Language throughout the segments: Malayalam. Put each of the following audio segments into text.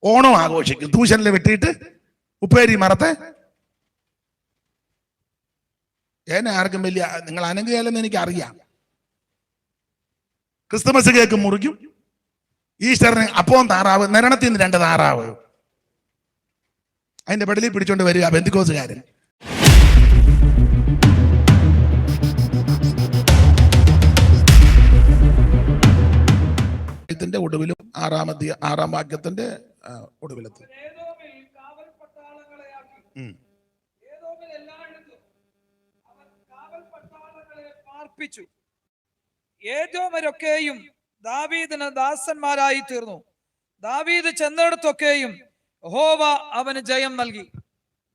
ഓണം ആഘോഷിക്കും. തൂശനിൽ വെട്ടിയിട്ട് ഉപ്പേരി മറത്തെ എന്നെ ആർക്കും വലിയ നിങ്ങൾ അനങ്ങുകയല്ലെന്ന് എനിക്കറിയാം. ക്രിസ്തുമസ് കേക്ക് മുറിക്കും, ഈസ്റ്ററിന് അപ്പവും താറാവ്, നരണത്തിൽ നിന്ന് 2 താറാവ്, അതിന്റെ പെടലിൽ പിടിച്ചോണ്ട് വരിക പെന്തിക്കോസുകാരൻ. ത്തിന്റെ ഒടുവിലും 6-ാം വാക്യത്തിന്റെ ഒടുവിലെത്തും. ഏദോമരൊക്കെയും ദാവീദിന് ദാസന്മാരായി തീർന്നു. ദാവീദ് ചെന്നിടത്തൊക്കെയും യഹോവ അവന് ജയം നൽകി.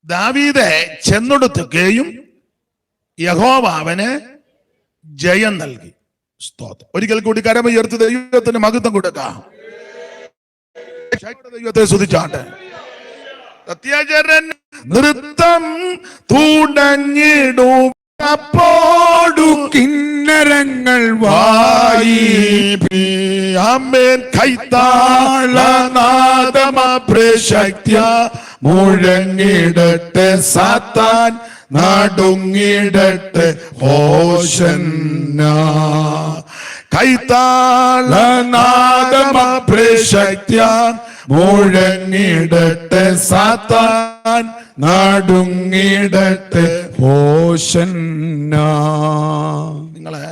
ദാവീദ് ചെന്നിടത്തൊക്കെയും യഹോവ അവന് ജയം നൽകി. സ്തോത്രം. ഒരിക്കൽ കൂടി കരമുയർത്തി ദൈവത്തിന് മഹത്വം കൊടുക്കാം. ദൈവത്തെ സ്തുതിച്ചാട്ടെ. സത്യചരൻ നൃത്തം തുടങ്ങിടും അപ്പോടു കിന്നരങ്ങൾ വായിമേൻ കൈത്താളനാദമപ്രശക്ത്യ മുഴങ്ങിടട്ടെ സാത്താൻ നടുങ്ങിടട്ടെ ഹോശന്ന. കൈത്താളനാദമപ്രശക്ത്യ മുഴങ്ങിടട്ടെ സാത്താൻ നടുങ്ങിടട്ടെ ഹോശന്ന. നിങ്ങള്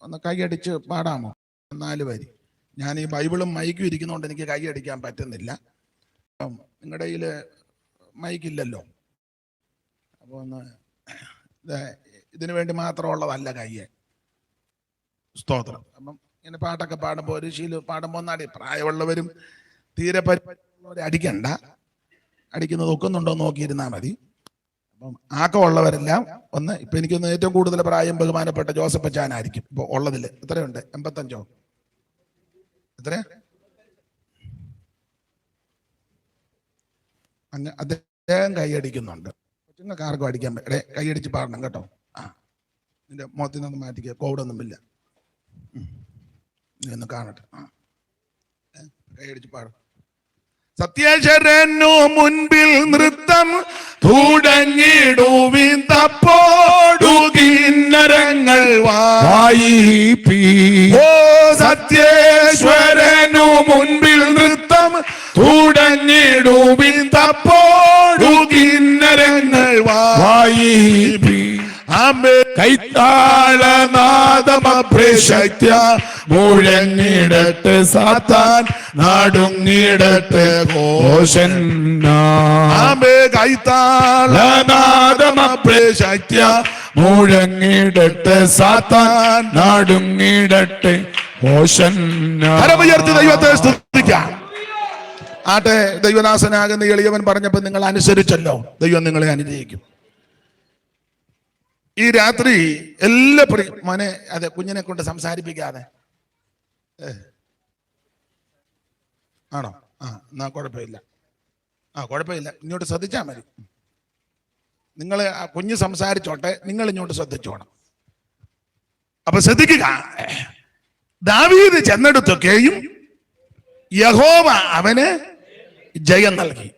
ഒന്ന് കൈയടിച്ച് പാടാമോ? 4 വരി. ഞാൻ ഈ ബൈബിളും മൈക്കും ഇരിക്കുന്നതുകൊണ്ട് എനിക്ക് കൈയടിക്കാൻ പറ്റുന്നില്ല. നിങ്ങളുടെ കയ്യിൽ മൈക്കില്ലല്ലോ, അപ്പോൾ ഒന്ന് ഇതിനു വേണ്ടി മാത്രമുള്ളതല്ല കയ്യെ. സ്തോത്രം. അപ്പം ഇങ്ങനെ പാട്ടൊക്കെ പാടുമ്പോൾ ഒരു ശീലം പാടുമ്പോൾ ഒന്നാടി പ്രായമുള്ളവരും തീരെ പരിപാടിയുള്ളവരെ അടിക്കണ്ട, അടിക്കുന്നത് ഒക്കുന്നുണ്ടോ നോക്കിയിരുന്നാൽ മതി. അപ്പം ആക്കമുള്ളവരെല്ലാം ഒന്ന് ഇപ്പം എനിക്കൊന്ന് ഏറ്റവും കൂടുതൽ പ്രായം ബഹുമാനപ്പെട്ട ജോസഫ് അച്ചാനായിരിക്കും ഇപ്പോൾ ഉള്ളതിൽ. എത്രയുണ്ട്? 85 എത്ര? അങ്ങ് അദ്ദേഹം കൈയടിക്കുന്നുണ്ട്. നിങ്ങൾക്ക് ആർക്കും അടിക്കാൻ പറ്റേ കൈയടിച്ച് പാടണം കേട്ടോ. നിന്റെ മുഖത്തിൽ നിന്ന് മാറ്റിക്കുക, കോവിഡൊന്നുമില്ല. നീ ഒന്ന് കാണട്ടെ. കൈയടിച്ച് പാടും. സത്യശരനു മുൻപിൽ നൃത്തം തുടങ്ങിടുവിൻ തപ്പോടു കിന്നരങ്ങൾ വായിപ്പി. ഓ സത്യേശ്വരനു മുൻപിൽ നൃത്തം തുടങ്ങിടുവിൻ തപ്പോടു കിന്നരങ്ങൾ വായിപ്പി. കൈത്താളനാദമപ്രശക്ത്യ മുഴങ്ങിടട്ടെ സാത്താൻ നടുങ്ങിടട്ടെ ഹോശന്ന. കൈത്താളനാദമപ്രശക്ത്യ മുഴങ്ങിടട്ടെ സാത്താൻ നടുങ്ങിടട്ടെ ഹോശന്ന. കരമുയർത്തി ദൈവത്തെ സ്തുതിക്കാം. ആട്ടെ, ദൈവദാസനാകുന്ന എളിയവൻ പറഞ്ഞപ്പോൾ നിങ്ങൾ അനുസരിച്ചല്ലോ, ദൈവം നിങ്ങളെ അനുഗ്രഹിക്കും. ഈ രാത്രി എല്ലാ മോനെ അതെ കുഞ്ഞിനെ കൊണ്ട് സംസാരിപ്പിക്കാതെ ആണോ? എന്നാ കുഴപ്പമില്ല, കുഴപ്പമില്ല, ഇങ്ങോട്ട് ശ്രദ്ധിച്ചാൽ മതി. നിങ്ങൾ കുഞ്ഞ് സംസാരിച്ചോട്ടെ, നിങ്ങൾ ഇങ്ങോട്ട് ശ്രദ്ധിച്ചോണം. അപ്പൊ ശ്രദ്ധിക്കുക. ദാവീദ് ചെന്നിടത്തൊക്കെയും യഹോവ അവന് ജയം നൽകി.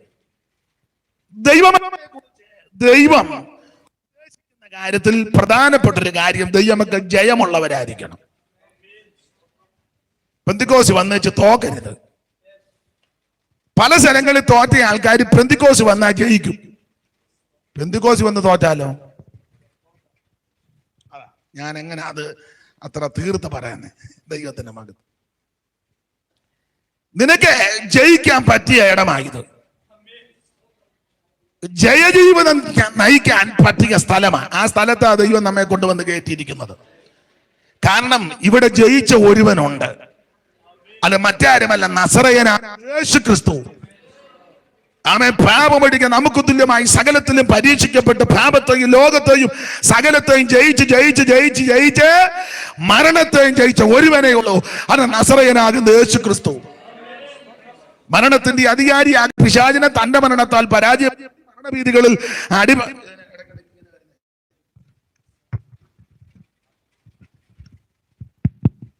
ദൈവം കാര്യത്തിൽ പ്രധാനപ്പെട്ടൊരു കാര്യം, ദൈവമക്കൾ ജയമുള്ളവരായിരിക്കണം. പെന്തിക്കോസ് വന്നേച്ച് തോക്കരുത്. പല സ്ഥലങ്ങളിൽ തോറ്റ ആൾക്കാർ പെന്തിക്കോസ് വന്നാൽ ജയിക്കും. പെന്തിക്കോസ് വന്ന് തോറ്റാലോ? ഞാൻ എങ്ങനെ അത് അത്ര തീർത്ത് പറയാന്ന്? ദൈവത്തിന്റെ മകൻ നിനക്ക് ജയിക്കാൻ പറ്റിയ ഇടമായത്, ജയജീവിതം നയിക്കാൻ പറ്റിയ സ്ഥലമാണ്. ആ സ്ഥലത്ത് ദൈവം നമ്മെ കൊണ്ടുവന്ന് കയറ്റിയിരിക്കുന്നത്. കാരണം ഇവിടെ ജയിച്ച ഒരുവനുണ്ട്, അല്ല മറ്റാരുമല്ല, നസറയനായ യേശു ക്രിസ്തു. ആമേൻ. പാപമടിക്കാൻ നമുക്ക് തുല്യമായി സകലത്തിലും പരീക്ഷിക്കപ്പെട്ട് പാപത്തെയും ലോകത്തെയും സകലത്തെയും ജയിച്ച് മരണത്തെയും ജയിച്ച ഒരുവനേ ഉള്ളൂ, അത് നസറയനാകുന്ന യേശു ക്രിസ്തു. മരണത്തിന്റെ അധികാരിയായ പിശാചിനെ തന്റെ മരണത്താൽ പരാജയം മരണഭീതികളിൽ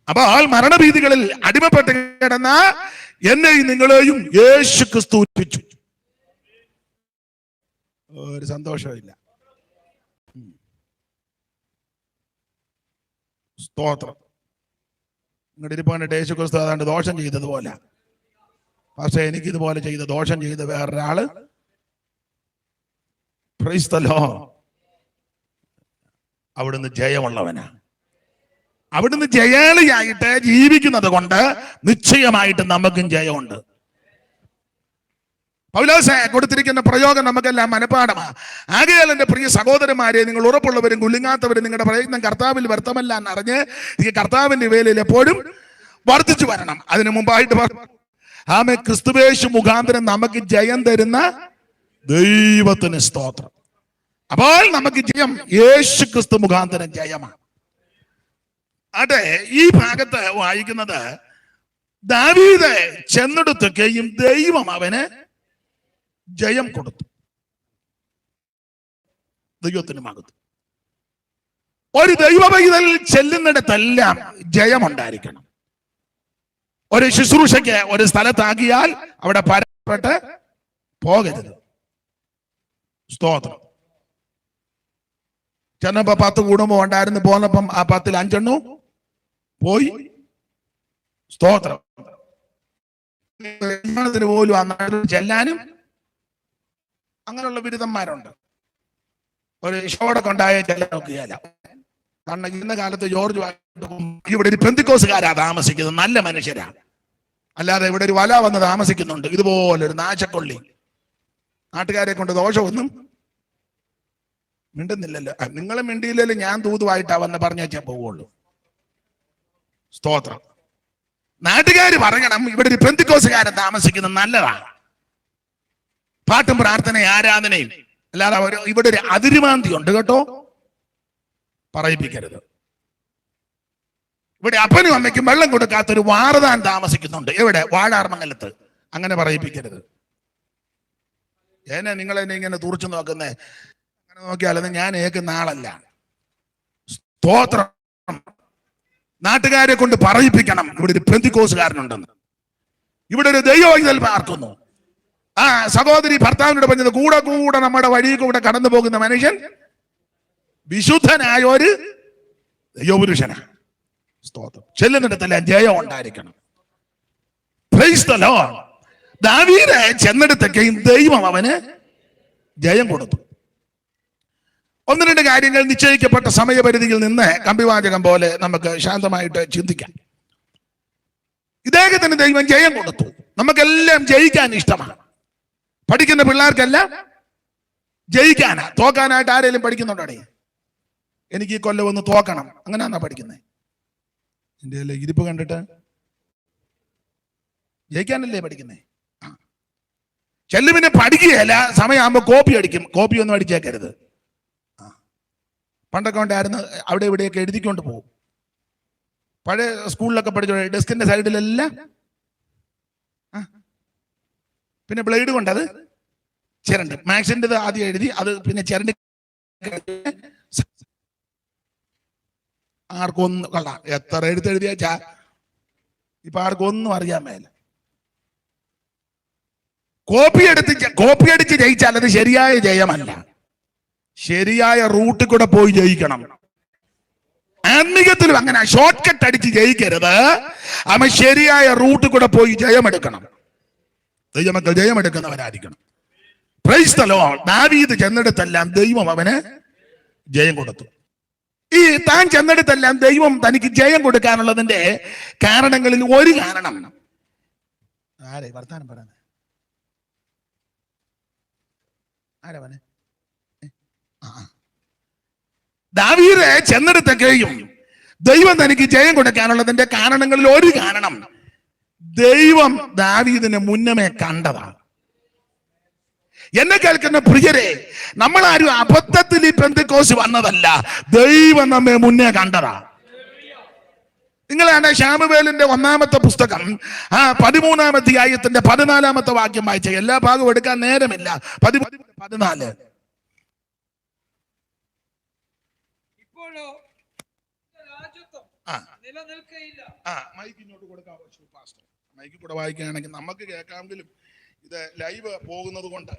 അപ്പോൾ മരണഭീതികളിൽ അടിമപ്പെട്ട് കിടന്ന എന്നെയും നിങ്ങളെയും യേശു ക്രിസ്തു ഉറപ്പിച്ചു. ഒരു സന്തോഷമില്ല. സ്തോത്രം. നിങ്ങളുടെ ഇരിപ്പാണ്ട് യേശു ക്രിസ്തു അതാണ്ട് ദോഷം ചെയ്തതുപോലെ. പക്ഷെ എനിക്കിതുപോലെ ചെയ്ത ദോഷം ചെയ്ത വേറൊരാള്, പ്രൈസ് ദി ലോർഡ്, അവിടുന്ന് ജയമുള്ളവനാ. അവിടുന്ന് ജയാളിയായിട്ട് ജീവിക്കുന്നത് കൊണ്ട് നിശ്ചയമായിട്ട് നമുക്കും ജയമുണ്ട്. പൗലോസ് കൊടുത്തിരിക്കുന്ന പ്രയോഗം നമുക്കെല്ലാം മനഃപാഠമാണ്. ആകയാൽ എൻ്റെ പ്രിയ സഹോദരന്മാരെ, നിങ്ങൾ ഉറപ്പുള്ളവരും കുലുങ്ങാത്തവരും നിങ്ങളുടെ പ്രയത്നം കർത്താവിൽ വ്യർത്ഥമല്ല എന്നറിഞ്ഞ് ഈ കർത്താവിന്റെ വേലയിൽ എപ്പോഴും വർദ്ധിച്ചു വരണം. അതിനു മുമ്പായിട്ട് ആമേ, ക്രിസ്തുവേശു മുഖാന്തരം നമുക്ക് ജയം തരുന്ന ദൈവത്തിന് സ്തോത്രം. അപ്പോൾ നമുക്ക് ജയം യേശു ക്രിസ്തു മുഖാന്തരം ജയമാണ്. അതെ, ഈ ഭാഗത്ത് വായിക്കുന്നത് ദാവീദ് ചെന്നെടുത്തൊക്കെയും ദൈവം അവന് ജയം കൊടുത്തു. ദൈവത്തിന് മഹത്വം. ഒരു ദൈവപൈതൽ ചെല്ലുന്നിടത്തെല്ലാം ജയമുണ്ടായിരിക്കണം. ഒരു ശുശ്രൂഷയ്ക്ക് ഒരു സ്ഥലത്താക്കിയാൽ അവിടെ പരപ്പെട്ട് പോകരുത്. സ്തോത്രം. ചെന്നപ്പോ 10 കുടുംബം ഉണ്ടായിരുന്നു. പോന്നപ്പം ആ 10-ൽ 5 എണ്ണവും പോയി. സ്തോത്രം. പോലും ആ നാട്ടിൽ ചെല്ലാനും അങ്ങനെയുള്ള ബിരുദന്മാരുണ്ട്. ഒരു ഷോടൊക്കെ ഉണ്ടായ ചെല്ലാൻ നോക്കിയാല. കാരണം ഇന്ന കാലത്ത് ജോർജ് ഇവിടെ ഒരു പെന്തിക്കോസുകാരാ താമസിക്കുന്നത്, നല്ല മനുഷ്യരാ. അല്ലാതെ ഇവിടെ ഒരു വല വന്ന് താമസിക്കുന്നുണ്ട്, ഇതുപോലൊരു നാശക്കൊള്ളി. നാട്ടുകാരെ കൊണ്ട് ദോഷമൊന്നും മിണ്ടുന്നില്ലല്ലോ. നിങ്ങൾ മിണ്ടിയില്ലല്ലോ, ഞാൻ തൂതുവായിട്ടാ വന്ന് പറഞ്ഞാ പോവുള്ളൂ. സ്തോത്രം. നാട്ടുകാർ പറയണം ഇവിടെ ഒരു പെന്തിക്കോസുകാരൻ താമസിക്കുന്നത് നല്ലതാ, പാട്ടും പ്രാർത്ഥനയും ആരാധനയും. അല്ലാതെ ഇവിടെ ഒരു അതിരുമാന്തി ഉണ്ട് കേട്ടോ, പറയിപ്പിക്കരുത്. ഇവിടെ അപ്പനും അമ്മയ്ക്കും വെള്ളം കൊടുക്കാത്തൊരു വാറതാൻ താമസിക്കുന്നുണ്ട്. എവിടെ? വാഴാർമംഗലത്ത്. അങ്ങനെ പറയിപ്പിക്കരുത്. നിങ്ങൾ എന്നെ ഇങ്ങനെ തുറച്ചു നോക്കുന്നേ? അങ്ങനെ നോക്കിയാലത് ഞാൻ ഏക്കുന്ന ആളല്ല. സ്തോത്രം. നാട്ടുകാരെ കൊണ്ട് പറയിപ്പിക്കണം ഇവിടെ ഒരു പെന്തിക്കോസുകാരനുണ്ടെന്ന്. ഇവിടെ ഒരു ദൈവവൈതൽ പാർക്കുന്നു. ആ സഹോദരി ഭർത്താവിനോട് പറഞ്ഞത്, കൂടെ കൂടെ നമ്മുടെ വഴി കൂടെ കടന്നു പോകുന്ന മനുഷ്യൻ വിശുദ്ധനായ ഒരു ദൈവപുരുഷനാണ്. സ്തോത്രം. ചെല്ലുന്നിടത്തെല്ലാം ജയം ഉണ്ടായിരിക്കണം. Price the Lord. ദാവീദ് ചെന്നിടത്തൊക്കെയും ദൈവം അവന് ജയം കൊടുത്തു. 1-2 കാര്യങ്ങൾ നിശ്ചയിക്കപ്പെട്ട സമയപരിധിയിൽ നിന്ന് കമ്പിവാചകം പോലെ നമുക്ക് ശാന്തമായിട്ട് ചിന്തിക്കാം. ഇദ്ദേഹത്തിന് ദൈവം ജയം കൊടുത്തു. നമുക്കെല്ലാം ജയിക്കാൻ ഇഷ്ടമാണ്. പഠിക്കുന്ന പിള്ളേർക്കെല്ലാം ജയിക്കാനാ. തോക്കാനായിട്ട് ആരെങ്കിലും പഠിക്കുന്നുണ്ടോ? എനിക്ക് ഈ കൊല്ലം ഒന്ന് തോക്കണം, അങ്ങനെയാണോ പഠിക്കുന്നത്? എൻ്റെ ഇരിപ്പ് കണ്ടിട്ട് ജയിക്കാനല്ലേ പഠിക്കുന്നേ? ചെല്ലുവിനെ പഠിക്കുകയല്ല, സമയമാകുമ്പോ കോപ്പി അടിക്കും. കോപ്പി ഒന്നും അടിച്ചേക്കരുത്. പണ്ടൊക്കെ ഉണ്ടായിരുന്നു, അവിടെ ഇവിടെയൊക്കെ എഴുതിക്കൊണ്ട് പോകും. പഴയ സ്കൂളിലൊക്കെ പഠിച്ചോ, ഡെസ്കിന്റെ സൈഡിലെല്ലാം പിന്നെ ബ്ലേഡ് കൊണ്ട് അത് ചിരണ്ട്. മാത്സിന്റെ ആദ്യം എഴുതി, അത് പിന്നെ ചിരണ്ട്. ആർക്കൊന്നും കൊള്ളാം, എത്ര എഴുത്തെഴുതിയാച്ചാ ഇപ്പൊ ആർക്കൊന്നും അറിയാൻ മേല. കോപ്പി അടിച്ച് ജയിച്ചാൽ അത് ശരിയായ ജയമല്ല. ശരിയായ റൂട്ടിൽ കൂടെ പോയി ജയിക്കണം. ആത്മീയത്തിലും അങ്ങനെ ഷോർട്ട് കട്ട് അടിച്ച് ജയിക്കരുത്. അവൻ ശരിയായ റൂട്ടിൽ കൂടെ പോയി ജയമെടുക്കണം. ദൈവമക്കൾ ജയമെടുക്കുന്നവരായിരിക്കണം. Price the Lord. ദാവീദ് ചെന്നിടത്തെല്ലാം ദൈവം അവന് ജയം കൊടുത്തു. ഈ താൻ ചെന്നിടത്തെല്ലാം ദൈവം തനിക്ക് ജയം കൊടുക്കാനുള്ളതിന്റെ കാരണങ്ങളിൽ ഒരു കാരണം, ആരെ വർത്താനം പറയുന്നത്? ആരാവനെ? ദാവീദ് ചെന്നിടത്തൊക്കെയും ദൈവം തനിക്ക് ജയം കൊടുക്കാനുള്ളതിന്റെ കാരണങ്ങളിൽ ഒരു കാരണം, ദൈവം ദാവീദിനെ മുന്നമേ കണ്ടതാണ്. എന്നെ കേൾക്കുന്ന പ്രിയരെ, നമ്മളാരും അബദ്ധത്തിൽ ഈ പെന്തക്കോസ് വന്നതല്ല. ദൈവം നമ്മെ മുന്നേ കണ്ടതാ. നിങ്ങളാണ് ശാമുവേലിന്റെ 1-ാമത്തെ പുസ്തകം 13-ാം അധ്യായത്തിന്റെ 14-ാമത്തെ വാക്യം വായിച്ച. എല്ലാ ഭാഗവും എടുക്കാൻ നേരമില്ല. 14. ഇപ്പോഴോ രാജ്യത്വം നിലനിൽക്കയില്ല. മൈക്ക് ഇങ്ങോട്ട് കൊടുക്കാം പാസ്റ്റർ. മൈക്കിൽ കൂടെ വായിക്കുകയാണെങ്കിൽ നമുക്ക് കേൾക്കാമെങ്കിലും ഇത് ലൈവ് പോകുന്നത് കൊണ്ട്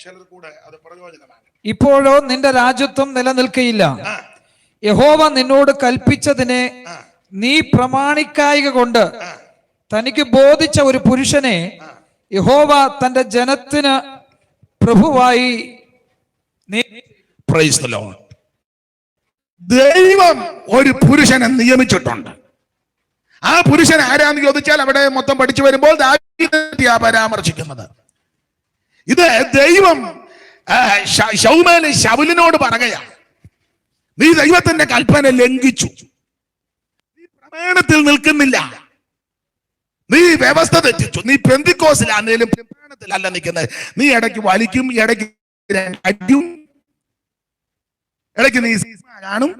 ചിലർ കൂടെ അത് പ്രയോജനമാണ്. ഇപ്പോഴോ നിന്റെ രാജ്യത്വം നിലനിൽക്കയില്ല. യഹോവ നിന്നോട് കൽപ്പിച്ചതിനെ നീ പ്രമാണിക്കായിക കൊണ്ട് തനിക്ക് ബോധിച്ച ഒരു പുരുഷനെ യഹോവ തന്റെ ജനത്തിന് പ്രഭുവായി പ്രൈസ് ദി ലോർഡ്. ദൈവം ഒരു പുരുഷനെ നിയമിച്ചിട്ടുണ്ട്. ആ പുരുഷൻ ആരാന്ന് ചോദിച്ചാൽ അവിടെ മൊത്തം പഠിച്ചു വരുമ്പോൾ ദാവീദിനെയാ പരാമർശിക്കുന്നത്. ഇത് ദൈവം ശൗലിനോട് പറയുകയാണ്, നീ ദൈവത്തിന്റെ കൽപ്പന ലംഘിച്ചു, നീ പ്രമാണത്തിൽ നിൽക്കുന്നില്ല, നീ വ്യവസ്ഥ തെറ്റിച്ചു, നീ പെന്തിക്കോസിലാണെങ്കിലും പ്രമാണത്തിലല്ല നിൽക്കുന്നത്. നീ ഇടയ്ക്ക് വലിക്കും, ഇടയ്ക്ക് അടിക്കും, ഇടയ്ക്ക് നീ കാണും.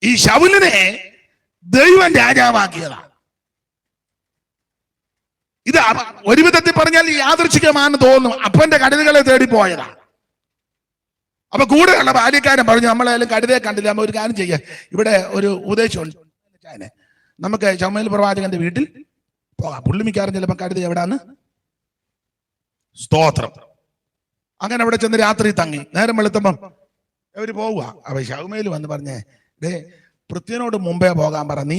ഈ ശൗലിനെ ദൈവം രാജാവാക്കിയതാണ്. ഇത് ഒരു വിധത്തിൽ പറഞ്ഞാൽ യാദൃച്ഛികമാണെന്ന് തോന്നും. അപ്പന്റെ കഴുതുകളെ തേടിപ്പോയതാണ്. അപ്പൊ കൂടെയുള്ള ബാല്യക്കാരൻ പറഞ്ഞു, നമ്മളായാലും കഴുതയെ കണ്ടില്ല, നമ്മൾ ഒരു കാര്യം ചെയ്യാം, ഇവിടെ ഒരു ഉപദേശമുണ്ട്, നമുക്ക് ശമൂവേൽ പ്രവാചകന്റെ വീട്ടിൽ പോകാം. പുള്ളി മിക്കാറും ചിലപ്പോൾ കഴുത എവിടാന്ന് സ്തോത്രം. അങ്ങനെ അവിടെ ചെന്ന് രാത്രി തങ്ങി. നേരം വെളുത്തപ്പം അവര് പോവുക. അപ്പൊ ശമൂവേൽ വന്ന് പറഞ്ഞേ, പൃഥ്വിനോട് മുമ്പേ പോകാൻ പറ, നീ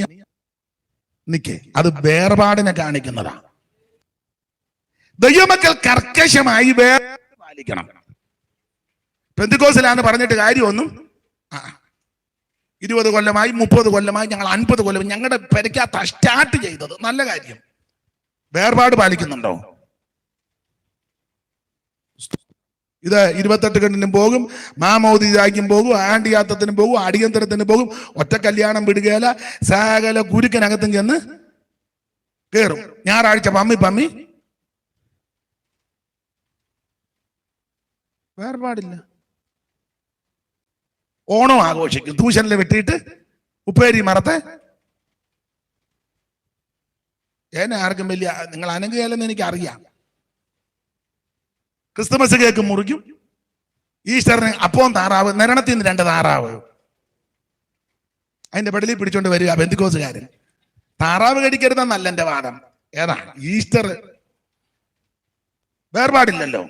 നിക്കേ, അത് വേർപാടിനെ കാണിക്കുന്നതാ. ദൈവമക്കൾ കർക്കശമായി പാലിക്കണം. പെന്തിക്കോസിലാന്ന് പറഞ്ഞിട്ട് കാര്യമൊന്നും 20 കൊല്ലമായി 30 കൊല്ലമായി ഞങ്ങൾ 50 കൊല്ലം ഞങ്ങളുടെ പെരയ്ക്കകത്ത് സ്റ്റാർട്ട് ചെയ്തത്. നല്ല കാര്യം. വേർപാട് പാലിക്കുന്നുണ്ടോ? ഇത് 28 കെട്ടിനും പോകും, മാമോദീസായ്ക്കും പോകും, ആണ്ടിയാത്തത്തിനും പോകും, അടിയന്തരത്തിനും പോകും, ഒറ്റ കല്യാണം വിടുകയില്ല, സകല കുരുക്കനകത്തും ചെന്ന് കയറും. ഞായറാഴ്ച പമ്മി വേർപാടില്ല. ഓണം ആഘോഷിക്കും, തൂശനിൽ വെട്ടിയിട്ട് ഉപ്പേരി മറത്തെ. എന്നെ ആർക്കും വലിയ നിങ്ങൾ അനങ്ങുകയല്ലെന്ന് എനിക്ക് അറിയാം. ക്രിസ്തുമസ് കേക്ക് മുറിക്കും, ഈസ്റ്ററിന് അപ്പവും താറാവ്, നരണത്തിൽ നിന്ന് 2 താറാവ് അതിന്റെ പെടലിൽ പിടിച്ചോണ്ട് വരിക പെന്തിക്കോസുകാരൻ. താറാവ് കടിക്കരുതെന്നല്ല എന്റെ വാദം. ഏതാ ഈസ്റ്റർ വേർപാടില്ലല്ലോ.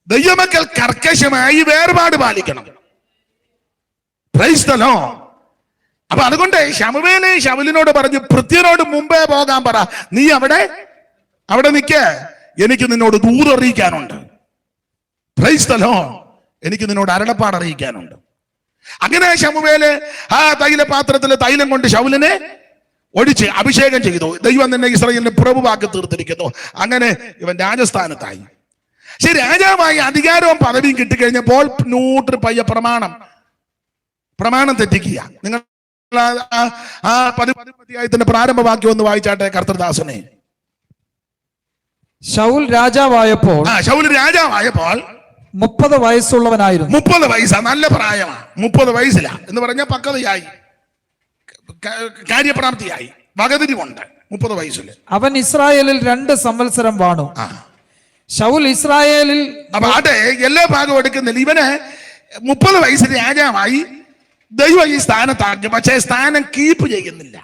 ദൈവമക്കൾ കർക്കശമായി വേർപാട് പാലിക്കണം. Price the Lord. അപ്പൊ അതുകൊണ്ട് ശമൂവേൽ ശൗലിനോട് പറഞ്ഞു, പൃഥ്വിനോട് മുമ്പേ പോകാൻ പറ, നീ അവിടെ നിൽക്ക്, എനിക്ക് നിന്നോട് ദൂതറിയിക്കാനുണ്ട്. Price the Lord. എനിക്ക് നിന്നോട് അരുളപ്പാട് അറിയിക്കാനുണ്ട്. അങ്ങനെ ശമൂവേൽ ആ തൈലപാത്രത്തിലെ തൈലം കൊണ്ട് ശൗലിനെ ഒഴിച്ച് അഭിഷേകം ചെയ്തു. ദൈവം നിന്നെ ഇസ്രായേലിനെ പ്രഭുവാക്കി തീർത്തിരിക്കുന്നു. അങ്ങനെ ഇവൻ രാജസ്ഥാനത്തായി. പക്ഷെ രാജാവായി അധികാരവും പദവിയും കിട്ടിക്കഴിഞ്ഞപ്പോൾ പയ്യ പ്രമാണം തെറ്റിക്കുക. നിങ്ങൾ ആ 10 പ്രാരംഭവാക്യം ഒന്ന് വായിച്ചാട്ടെ കർത്തൃദാസനെ. ശൗൽ രാജാവായപ്പോൾ 30 വയസ്സുള്ളവനായിരുന്നു. 30 വയസ്സാ, നല്ല പ്രായമാണ്. 30 വയസ്സില എന്ന് പറഞ്ഞാൽ പക്വതയായി, കാര്യപ്രാപ്തിയായി, വകതിരിവുണ്ട്. 30 വയസ്സിൽ അവൻ ഇസ്രായേലിൽ 2 സംവത്സരം വാണു. ശൗൽ ഇസ്രായേലിൽ അപ്പൊ ആട്ടെ, എല്ലാ ഭാഗവും എടുക്കുന്നില്ല. ഇവന് 30 വയസ്സിൽ രാജാവായി, ദൈവം ഈ സ്ഥാനത്താക്കി, പക്ഷേ സ്ഥാനം കീപ്പ് ചെയ്യുന്നില്ല.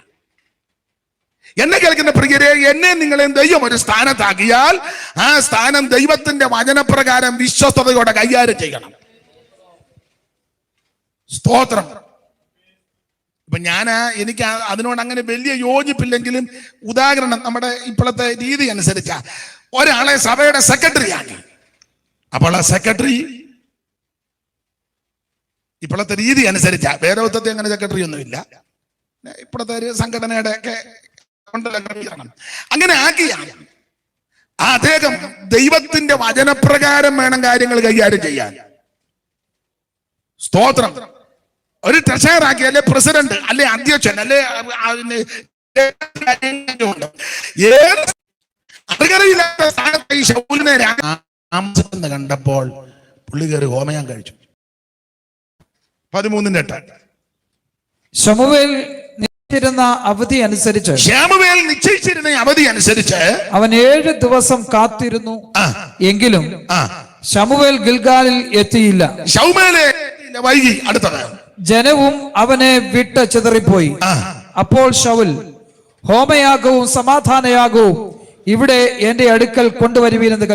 എന്നെ കേൾക്കുന്ന പ്രിയരെ, എന്നെ നിങ്ങളെയും ദൈവം ഒരു സ്ഥാനത്താക്കിയാൽ ആ സ്ഥാനം ദൈവത്തിന്റെ വചനപ്രകാരം വിശ്വസ്തയോടെ കൈകാര്യം ചെയ്യണം. സ്തോത്രം. ഇപ്പൊ എനിക്ക് അതിനോട് അങ്ങനെ വലിയ യോജിപ്പില്ലെങ്കിലും, ഉദാഹരണം നമ്മുടെ ഇപ്പോഴത്തെ രീതി അനുസരിച്ച ഒരാളെ സഭയുടെ സെക്രട്ടറി ആക്കി. അപ്പോൾ ആ സെക്രട്ടറി ഇപ്പോഴത്തെ രീതി അനുസരിച്ച, വേദോത്തത്തെ അങ്ങനെ സെക്രട്ടറി ഒന്നുമില്ല, ഇപ്പോഴത്തെ ഒരു സംഘടനയുടെ ഒക്കെ അങ്ങനെ ആക്കിയ അദ്ദേഹം ദൈവത്തിന്റെ വചനപ്രകാരം വേണം കാര്യങ്ങൾ കൈകാര്യം ചെയ്യാൻ. സ്തോത്രം. ഒരു ട്രഷറർ ആക്കി, അല്ലെ പ്രസിഡന്റ്, അല്ലെ അധ്യക്ഷൻ, അല്ലെ അറിയില്ലാത്ത സ്ഥാനത്ത് ഈ ശൗലിനെ രാജാന്ന് കണ്ടപ്പോൾ പുള്ളി കയറി ഹോമയാൻ കഴിച്ചു. 13-8 ശമൂവേൽ അവധി അനുസരിച്ച് ശമൂവേൽ നിശ്ചയിച്ചിരുന്ന അവധി അനുസരിച്ച് അവൻ 7 ദിവസം കാത്തിരുന്നു. എങ്കിലും ശമൂവേൽ ഗിൽഗാലിൽ എത്തിയില്ല. ശമൂവേൽ വൈകി. അടുത്തത്, ജനവും അവനെ വിട്ട് ചിതറിപ്പോയി. അപ്പോൾ ശൗൽ ഹോമയാഗവും സമാധാനയാഗവും ഇവിടെ എന്റെ അടുക്കൽ കൊണ്ടുവരുവീനെന്ന്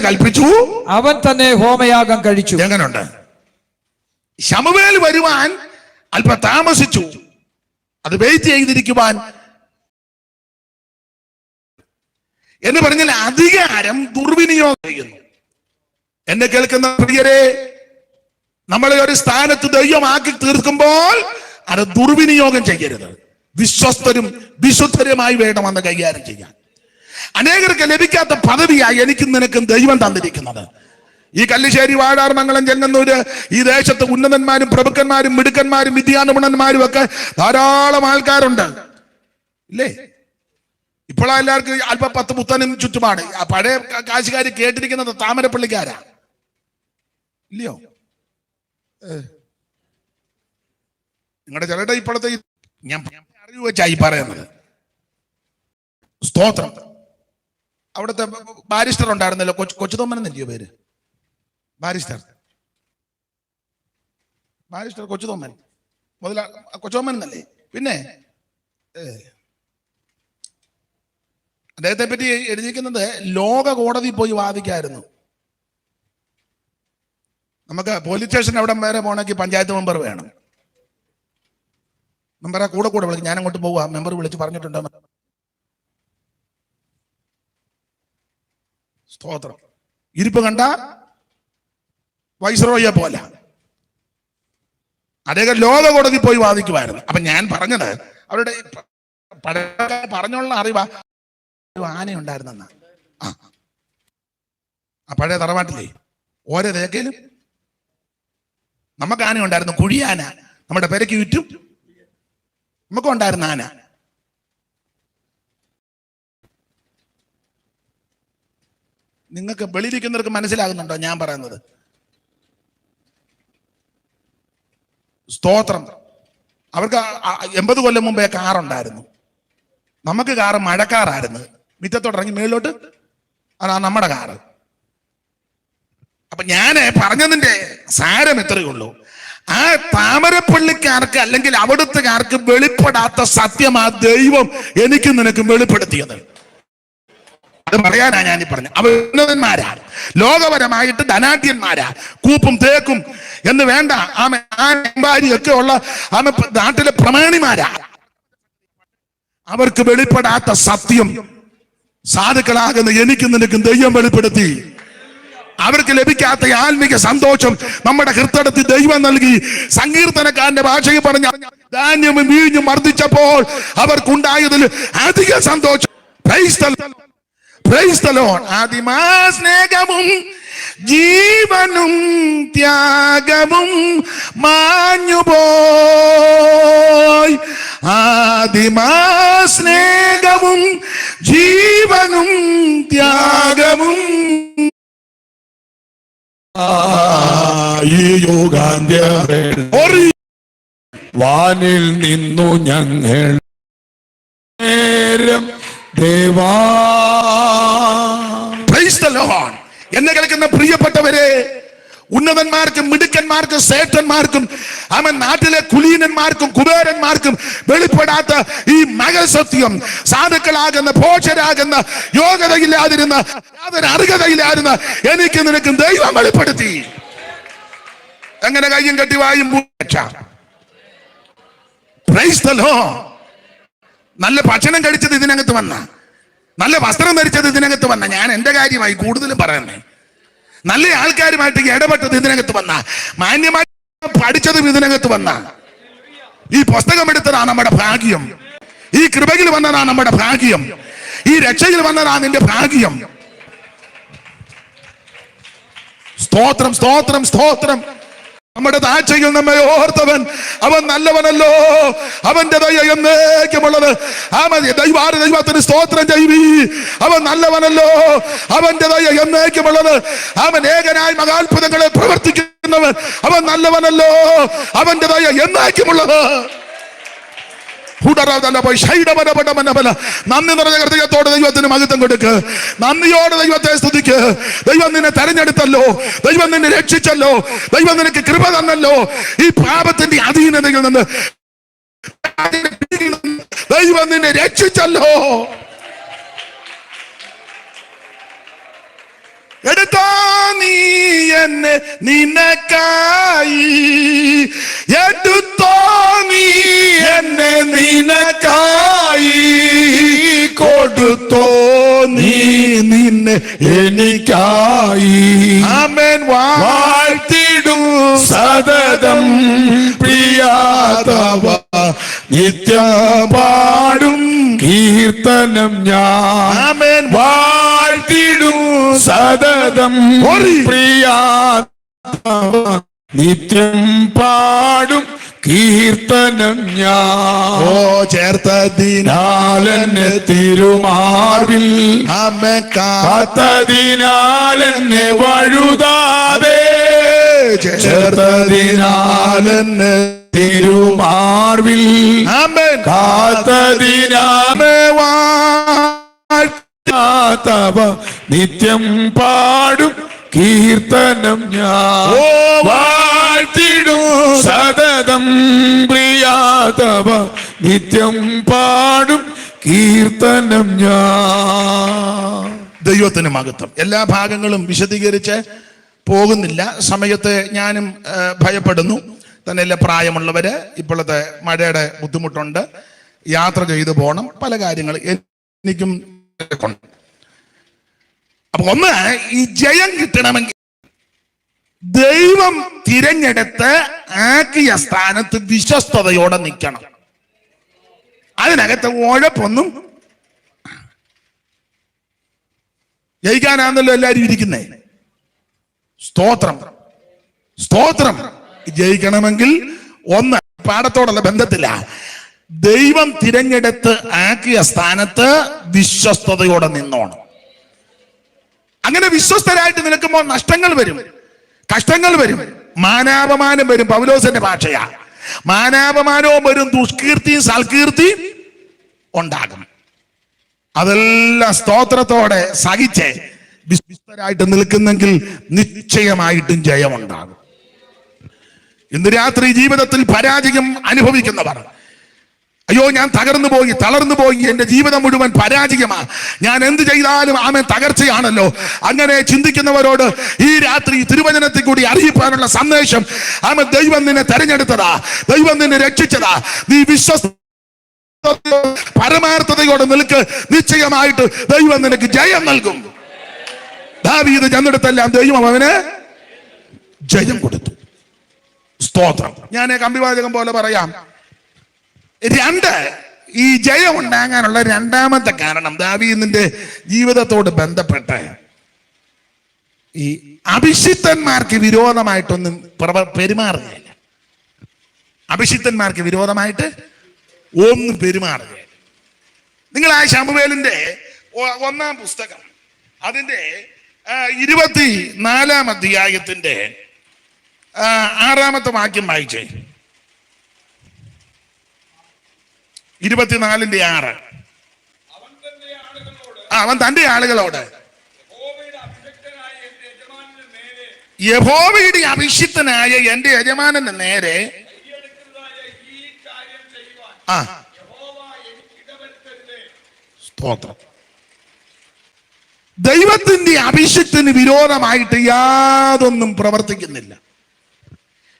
കൽപ്പിച്ചു. അവൻ തന്നെ ഹോമയാഗം കഴിച്ചു. എങ്ങനെയുണ്ട്? ശമൂവേൽ വരുവാൻ അല്പം താമസിച്ചു. അത് വെയിറ്റ് ചെയ്തിരിക്കുവാൻ എന്ന് പറഞ്ഞാൽ അധികാരം ദുർവിനിയോഗം ചെയ്യുന്നു. എന്നെ കേൾക്കുന്ന പ്രിയരെ, നമ്മളെ ഒരു സ്ഥാനത്ത് ദൈവമാക്കി തീർക്കുമ്പോൾ അത് ദുർവിനിയോഗം ചെയ്യരുത്. വിശ്വസ്തരും വിശുദ്ധരുമായി വേണം അന്ന് കൈകാര്യം ചെയ്യാൻ. അനേകർക്ക് ലഭിക്കാത്ത പദവിയായി എനിക്കും നിനക്കും ദൈവം തന്നിരിക്കുന്നത്. ഈ കല്ലിശ്ശേരി, വാഴാർ, മംഗളം, ചെങ്ങന്നൂര് ഈ ദേശത്ത് ഉന്നതന്മാരും പ്രഭുക്കന്മാരും മിടുക്കന്മാരും വിദ്യാനുഗുണന്മാരും ഒക്കെ ധാരാളം ആൾക്കാരുണ്ട്, ഇല്ലേ? ഇപ്പോഴാ എല്ലാവർക്കും അല്പം 10 പുത്തനും ചുറ്റുപാട്. ആ പഴയ കാശുകാർ കേട്ടിരിക്കുന്നത് താമരപ്പള്ളിക്കാരാ, ഇല്ലയോ? നിങ്ങളുടെ ചിലരുടെ ഇപ്പോഴത്തെ ഞാൻ അറിവ് വെച്ചായി പറയുന്നത്. സ്തോത്രം. അവിടുത്തെ ബാരിസ്റ്റർ ഉണ്ടായിരുന്നല്ലോ, കൊച്ചുതൊമ്മൻ എന്നല്ലയോ പേര്? ബാരിസ്റ്റർ കൊച്ചുതൊമ്മൻ, കൊച്ചുതൊമ്മൻ എന്നല്ലേ? പിന്നെ അദ്ദേഹത്തെ പറ്റി എഴുതിയിരിക്കുന്നത് ലോക കോടതി പോയി വാദിക്കായിരുന്നു. നമുക്ക് പോലീസ് സ്റ്റേഷൻ അവിടെ വരെ പോകണമെങ്കിൽ പഞ്ചായത്ത് മെമ്പർ വേണം. മെമ്പറെ കൂടെ വിളിക്കും. ഞാൻ അങ്ങോട്ട് പോവാ, മെമ്പർ വിളിച്ച് പറഞ്ഞിട്ടുണ്ടോ? സ്തോത്രം. ഇരിപ്പ് കണ്ട വൈസ്രോയെ പോലെ അദ്ദേഹം ലോക കോടതി പോയി വാദിക്കുമായിരുന്നു. അപ്പൊ ഞാൻ പറഞ്ഞത് അവരുടെ പറഞ്ഞുള്ള അറിവാ. ആന ഉണ്ടായിരുന്ന ആ പഴയ തറവാട്ടില്ലേ ഓരോ തേക്കയിലും നമുക്ക് ആന ഉണ്ടായിരുന്നു. കുഴിയാന, നമ്മുടെ പെരയ്ക്ക് ചുറ്റും നമുക്കും ഉണ്ടായിരുന്ന ആന. നിങ്ങൾക്ക് വെളിയിരിക്കുന്നവർക്ക് മനസ്സിലാകുന്നുണ്ടോ ഞാൻ പറയുന്നത്? സ്തോത്രം. അവർക്ക് 80 കൊല്ലം മുമ്പേ കാറുണ്ടായിരുന്നു. നമുക്ക് കാറ് മഴക്കാറായിരുന്നു. മിറ്റത്തോട്ടിറങ്ങി മേളിലോട്ട് അതാ നമ്മുടെ കാറ്. അപ്പൊ ഞാൻ പറഞ്ഞതിന്റെ സാരം എത്രയേ ഉള്ളൂ. ആ താമരപ്പള്ളിക്കാർക്ക് അല്ലെങ്കിൽ അവിടുത്തുകാർക്ക് വെളിപ്പെടാത്ത സത്യമാ ദൈവം എനിക്കും നിനക്കും വെളിപ്പെടുത്തിയത്. അത് പറയാനാ ഞാനീ പറഞ്ഞ. അവർ ഉന്നതന്മാരാ, ലോകപരമായിട്ട് ധനാഢ്യന്മാരാ, കൂപ്പും തേക്കും എന്ന് വേണ്ട ആമ്പാരിയൊക്കെ ഉള്ള നാട്ടിലെ പ്രമാണിമാരാ. അവർക്ക് വെളിപ്പെടാത്ത സത്യം സാധുക്കളാകുന്ന എനിക്കും നിനക്കും ദൈവം വെളിപ്പെടുത്തി. അവർക്ക് ലഭിക്കാത്ത ആത്മീക സന്തോഷം നമ്മുടെ ഹൃദയത്തിൽ ദൈവം നൽകി. സങ്കീർത്തനക്കാരന്റെ ഭാഷയിൽ പറഞ്ഞ ധാന്യവും വീഞ്ഞും വർദ്ധിച്ചപ്പോൾ അവർക്കുണ്ടായതിൽ അധിക സന്തോഷം. ആദിമാ സ്നേഹവും ജീവനും ത്യാഗവും മാഞ്ഞുപോയി. ആദിമാ സ്നേഹവും ജീവനും ത്യാഗവും വാനിൽ നിന്നു ഞങ്ങൾ ദേവാ. എന്നെ കേൾക്കുന്ന പ്രിയപ്പെട്ടവരെ, ഉന്നതന്മാർക്കും മിടുക്കന്മാർക്കും ശ്രേഷ്ഠന്മാർക്കും നാട്ടിലെ കുലീനന്മാർക്കും കുബേരന്മാർക്കും വെളിപ്പെടാത്ത ഈ മകസത്യം സാധുക്കളാകുന്ന ഭോഷരാകുന്ന യോഗ്യതയില്ലാതിരുന്ന യാതൊരു അർഹതയില്ലാതിരുന്ന എനിക്ക് നിനക്കും ദൈവം വെളിപ്പെടുത്തി. എങ്ങനെ കയ്യും കെട്ടി വായും നല്ല ഭക്ഷണം കഴിച്ചത് ഇതിനകത്ത് വന്ന, നല്ല വസ്ത്രം ധരിച്ചത് ഇതിനകത്ത് വന്ന, ഞാൻ എന്റെ കാര്യമായി കൂടുതലും പറയുന്നേ, നല്ല ആൾക്കാരുമായിട്ട് ഇടപെട്ടത് ഇതിനകത്ത് വന്ന, മാന്യമായി പഠിച്ചതും ഇതിനകത്ത് വന്ന, ഈ പുസ്തകം എടുത്തതാണ് നമ്മുടെ ഭാഗ്യം, ഈ കൃപയിൽ വന്നതാണ് നമ്മുടെ ഭാഗ്യം, ഈ രക്ഷയിൽ വന്നതാണ് നിന്റെ ഭാഗ്യം. സ്തോത്രം, സ്തോത്രം, സ്തോത്രം. നമ്മുടെ താഴ്ചയിൽ നമ്മെ ഓർത്തവൻ അവൻ നല്ലവനല്ലോ, അവന്റെ ദയ എന്നേക്കുമുള്ളത്. ദൈവത്തിന് സ്തോത്രം ചെയ്വി. അവൻ നല്ലവനല്ലോ, അവന്റെ ദയ എന്നേക്കുമുള്ളത്. അവൻ ഏകനായി മഹാത്ഭുതങ്ങളെ പ്രവർത്തിക്കുന്നവൻ. അവൻ നല്ലവനല്ലോ, അവന്റെ ദയ എന്നേക്കുമുള്ളത്. നന്ദി നിറഞ്ഞ ഹൃദയത്തോടെ ദൈവത്തിന് മഹത്വം കൊടുക്ക്. നന്ദിയോടെ ദൈവത്തെ സ്തുതിക്ക്. ദൈവം നിന്നെ തെരഞ്ഞെടുത്തല്ലോ, ദൈവം നിന്നെ രക്ഷിച്ചല്ലോ, ദൈവം നിനക്ക് കൃപ തന്നല്ലോ. ഈ പാപത്തിന്റെ അധീനതയിൽ നിന്ന് ദൈവം നിന്നെ രക്ഷിച്ചല്ലോ. എടുത്തോ നീ എന്നെ നിനക്കായി, എടുത്തോ നീ എന്നെ നിനക്കായി, കൊടുത്തോ നീ നിന്നെ എനിക്കായി. ആമേൻ. വാഴ്ത്തിടും സതതം പ്രിയാതവ, നിത്യം പാടും കീർത്തനം ഞാൻ. ആമേൻ. വാഴ്ത്തിടും സതതം പ്രിയാതവ, നിത്യം പാടും കീർത്തനം ഞാൻ. ഓ ചേർത്തതിനാലെന്നെ തിരുമാർവിൽ, കാത്തതിനാലെന്നെ വഴുതാതെ, ചേർത്തതിനാലെന്നെ തിരുമാർവിൽ, കാത്തതിനാലെ വാഴ്ത്താതവ, നിത്യം പാടും കീർത്തനം ഞാൻ. വാഴ്ത്തിടും സതതം പ്രിയാതവ, നിത്യം പാടും കീർത്തനം ഞാൻ. ദൈവത്തിന് മഹത്വം. എല്ലാ ഭാഗങ്ങളും വിശദീകരിച്ച് പോകുന്നില്ല, സമയത്ത് ഞാനും ഭയപ്പെടുന്നു. തന്നെയല്ല, പ്രായമുള്ളവര്, ഇപ്പോഴത്തെ മഴയുടെ ബുദ്ധിമുട്ടുണ്ട്, യാത്ര ചെയ്തു പോകണം, പല കാര്യങ്ങൾ എനിക്കും ഉണ്ട്. അപ്പൊ ഒന്ന്, ഈ ജയം കിട്ടണമെങ്കിൽ ദൈവം തിരഞ്ഞെടുത്ത് ആക്കിയ സ്ഥാനത്ത് വിശ്വസ്തയോടെ നിൽക്കണം. അതിനകത്ത് ഉഴപ്പൊന്നും ജയിക്കാനാണല്ലോ എല്ലാവരും ഇരിക്കുന്നേ. സ്തോത്രം, സ്തോത്രം. ജയിക്കണമെങ്കിൽ ഒന്ന്, പാഠത്തോടുള്ള ബന്ധത്തില്ല, ദൈവം തിരഞ്ഞെടുത്ത് ആക്കിയ സ്ഥാനത്ത് വിശ്വസ്തയോടെ നിന്നോണം. അങ്ങനെ വിശ്വസ്തരായിട്ട് നിൽക്കുമ്പോൾ നഷ്ടങ്ങൾ വരും, കഷ്ടങ്ങൾ വരും, മാനാപമാനം വരും. പൗലോസിന്റെ ഭാഷയാ, മാനാപമാനവും വരും, ദുഷ്കീർത്തിയും സൽകീർത്തിയും ഉണ്ടാകും. അതെല്ലാം സ്തോത്രത്തോടെ സഹിച്ച് വിശ്വസ്തരായിട്ട് നിൽക്കുന്നെങ്കിൽ നിശ്ചയമായിട്ടും ജയമുണ്ടാകും. ഇന്ന് രാത്രി ജീവിതത്തിൽ പരാജയം അനുഭവിക്കുന്നവർ, അയ്യോ ഞാൻ തകർന്നു പോയി, തളർന്നു പോയി, എന്റെ ജീവിതം മുഴുവൻ പരാജയമാ, ഞാൻ എന്ത് ചെയ്താലും ആമേൻ തകർച്ചയാണല്ലോ, അങ്ങനെ ചിന്തിക്കുന്നവരോട് ഈ രാത്രി തിരുവചനത്തിൽ കൂടി അറിയിക്കാനുള്ള സന്ദേശം, ആമേൻ ദൈവം നിന്നെ തെരഞ്ഞെടുത്തതാ, ദൈവം നിന്നെ രക്ഷിച്ചതാ. നീ വിശ്വസ്ത പരമാർത്ഥതയോടെ നിൽക്ക്, നിശ്ചയമായിട്ട് ദൈവം നിനക്ക് ജയം നൽകും. ദാവീദ് ചെന്നിടത്തെല്ലാം ദൈവം അവന് ജയം കൊടുത്തു. സ്തോത്രം. ഞാൻ കമ്പിവാചകം പോലെ പറയാം, രണ്ട്, ഈ ജയം ഉണ്ടാകാനുള്ള രണ്ടാമത്തെ കാരണം ദാവീദിന്റെ ജീവിതത്തോട് ബന്ധപ്പെട്ട് ഈ അഭിഷിക്തന്മാർക്ക് വിരോധമായിട്ടൊന്നും പെരുമാറുകയില്ല. അഭിഷിക്തന്മാർക്ക് വിരോധമായിട്ട് ഒന്നും പെരുമാറുകയില്ല. നിങ്ങൾ ആ ശമൂവേലിന്റെ 1-ാം പുസ്തകം അതിന്റെ 24-ാം അധ്യായത്തിന്റെ 6-ാമത്തെ വാക്യം വായിച്ചേ. 24:6. അവൻ തന്റെ ആളുകളോട് യഹോവയുടെ അഭിഷിക്തനായ എന്റെ യജമാനന്റെ നേരെ സ്തോത്രം. ദൈവത്തിന്റെ അഭിഷിക്തന് വിരോധമായിട്ട് യാതൊന്നും പ്രവർത്തിക്കുന്നില്ല.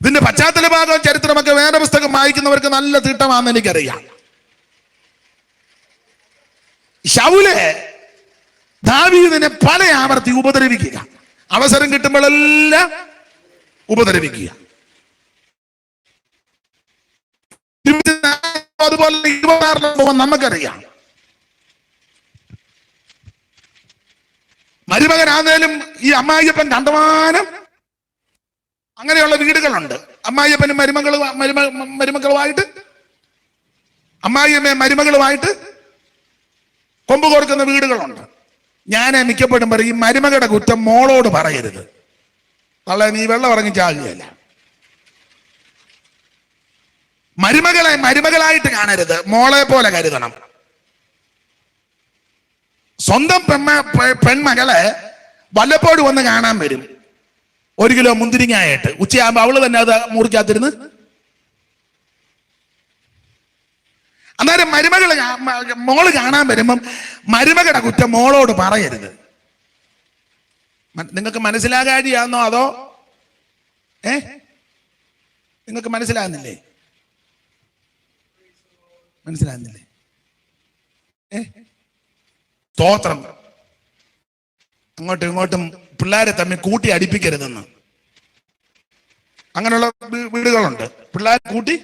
ഇതിന്റെ പശ്ചാത്തല ഭാഗം ചരിത്രമൊക്കെ വേറെ പുസ്തകം വായിക്കുന്നവർക്ക് നല്ല തിട്ടമാണെന്ന് എനിക്കറിയാം. ശൗല് ദാവീദിനെ പല ആവർത്തി ഉപദ്രവിക്കുക, അവസരം കിട്ടുമ്പോഴെല്ലാം ഉപദ്രവിക്കുക. അതുപോലെ 26 നമുക്കറിയാം. മരുമകനാന്നേലും ഈ അമ്മായിയപ്പൻ കണ്ടമാനം അങ്ങനെയുള്ള വീടുകളുണ്ട്. അമ്മായിയപ്പനും മരുമകളുമായിട്ട്, അമ്മായിയമ്മയും മരുമകളുമായിട്ട് കൊമ്പ് കൊടുക്കുന്ന വീടുകളുണ്ട്. ഞാൻ മിക്കപ്പോഴും പറയും, ഈ മരുമകളുടെ കുറ്റം മോളോട് പറയരുത്, തള്ള നീ വെള്ളം ഇറങ്ങി ചാകുകയല്ല. മരുമകളെ മരുമകളായിട്ട് കാണരുത്, മോളെ പോലെ കരുതണം. സ്വന്തം പെൺമകളെ വല്ലപ്പോഴും ഒന്ന് കാണാൻ വരും, 1 കിലോ മുന്തിരിങ്ങായിട്ട്. ഉച്ചയാകുമ്പോ അവള് തന്നെ അത് മുറിക്കാത്തിരുന്ന്. അന്നേരം മോള് കാണാൻ വരുമ്പം മരുമകളുടെ കുറ്റം മോളോട് പറയരുത്. നിങ്ങൾക്ക് മനസ്സിലാകാതെയാണോ അതോ നിങ്ങൾക്ക് മനസ്സിലാകുന്നില്ലേ? സ്തോത്രം. അങ്ങോട്ടും ഇങ്ങോട്ടും പിള്ളേരെ തമ്മിൽ കൂട്ടി അടിപ്പിക്കരുതെന്ന്. അങ്ങനെയുള്ള വീടുകളുണ്ട്. പിള്ളേരെ കൂട്ടി,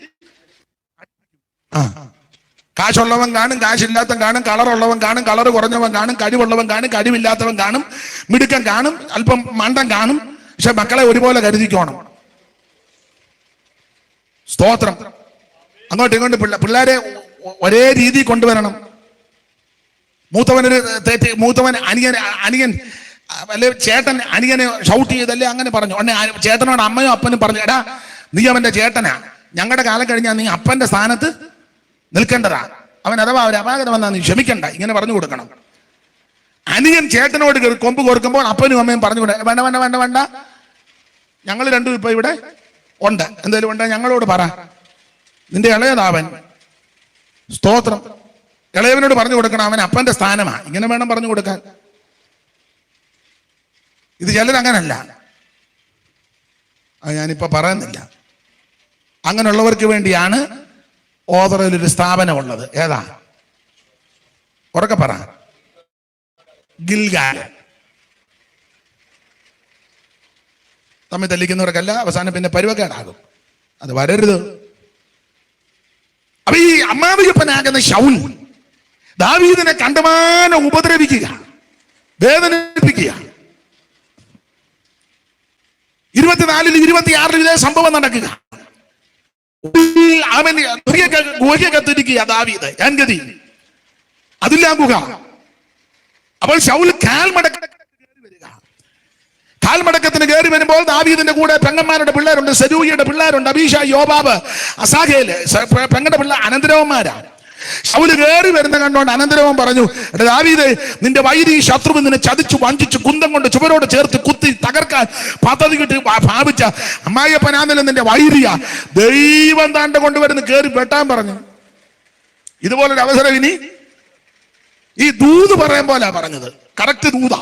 കാശുള്ളവൻ കാണും, കാശില്ലാത്തവൻ കാണും, കളറുള്ളവൻ കാണും, കളർ കുറഞ്ഞവൻ കാണും, കഴിവുള്ളവൻ കാണും, കഴിവില്ലാത്തവൻ കാണും, മിടുക്കൻ കാണും, അല്പം മണ്ടൻ കാണും. പക്ഷെ മക്കളെ ഒരുപോലെ കരുതിക്കോണം. സ്തോത്രം. അങ്ങോട്ടും ഇങ്ങോട്ടും പിള്ളേരെ ഒരേ രീതി കൊണ്ടുവരണം. മൂത്തവൻ അനിയൻ അല്ലെ ചേട്ടൻ അനിയനെ ഷൗട്ട് ചെയ്തല്ലേ അങ്ങനെ പറഞ്ഞു. ഉടനെ ചേട്ടനോട് അമ്മയും അപ്പനും പറഞ്ഞു, എടാ നീ അവന്റെ ചേട്ടനാ, ഞങ്ങളുടെ കാലം കഴിഞ്ഞാൽ നീ അപ്പന്റെ സ്ഥാനത്ത് നിൽക്കേണ്ടതാ, അവൻ അഥവാ ഒരു അപാകത വന്നാൽ നീ ക്ഷമിക്കണ്ട, ഇങ്ങനെ പറഞ്ഞു കൊടുക്കണം. അനിയൻ ചേട്ടനോട് കൊമ്പ് കൊടുക്കുമ്പോൾ അപ്പനും അമ്മയും പറഞ്ഞു കൊടുക്കുക, വേണ്ട വേണ്ട വേണ്ട വേണ്ട, ഞങ്ങൾ രണ്ടും ഇപ്പൊ ഇവിടെ ഉണ്ട്, എന്തായാലും ഉണ്ട്, ഞങ്ങളോട് പറ, നിന്റെ ഇളയതാവൻ. സ്തോത്രം. ഇളയവനോട് പറഞ്ഞു കൊടുക്കണം, അവൻ അപ്പന്റെ സ്ഥാനമാ, ഇങ്ങനെ വേണം പറഞ്ഞു കൊടുക്കാൻ. ഇത് ചിലരങ്ങനല്ല, അത് ഞാനിപ്പോ പറയുന്നില്ല. അങ്ങനെയുള്ളവർക്ക് വേണ്ടിയാണ് ഓതറയിലൊരു സ്ഥാപനമുള്ളത്. ഏതാ? ഉറക്കെ പറ. ഗിൽഗാൽ. തമ്മിൽ തല്ലിക്കുന്നവർക്കല്ല, അവസാനം പിന്നെ പരുവക്കേടാകും. അത് വരരുത്. അപ്പൊ ഈ അമ്മാവിയപ്പനാകുന്ന ശൗൽ ദാവീദിനെ കണ്ടമാനം ഉപദ്രവിക്കുക, വേദനിപ്പിക്കുക. 24 26 ഇതേ സംഭവം നടക്കുക. അവൻ ഗുഹയ്ക്കകത്തിരിക്കുക ദാവീദ്, ഗതി അതില്ലാ ഗുഹ. അപ്പോൾ ശൗൽ കാൽമടക്കത്തിന് കയറി വരുമ്പോൾ ദാവീദിന്റെ കൂടെ പെങ്ങന്മാരുടെ പിള്ളേരുണ്ട്, സെരൂയയുടെ പിള്ളേരുണ്ട്, അബീഷ, യോബാബ്, അസാഖേല്, പെങ്ങളുടെ പിള്ളേർ അനന്തരവന്മാരാണ്. ശൗല് കയറി വരുന്ന കണ്ടോണ്ട് അനന്തരവൻ പറഞ്ഞു, ദാവീദേ, നിന്റെ വൈരി ശത്രുവിൽ നിന്നെ ചതിച്ചു വഞ്ചിച്ചു കുന്തം കൊണ്ട് ചുവരോട് ചേർത്ത് കുത്തി തകർക്കാൻ പദ്ധതി കിട്ടി ഭാവിച്ച അമ്മായിയപ്പനാന്നല്ലോ നിന്റെ വൈരിയ, ദൈവം താണ്ട കൊണ്ടുവരുന്ന കയറി വെട്ടാൻ പറഞ്ഞു. ഇതുപോലൊരു അവസരം ഇനി ഈ ദൂത് പറയാൻ പോലെ പറഞ്ഞത്. കറക്റ്റ് ദൂതാ.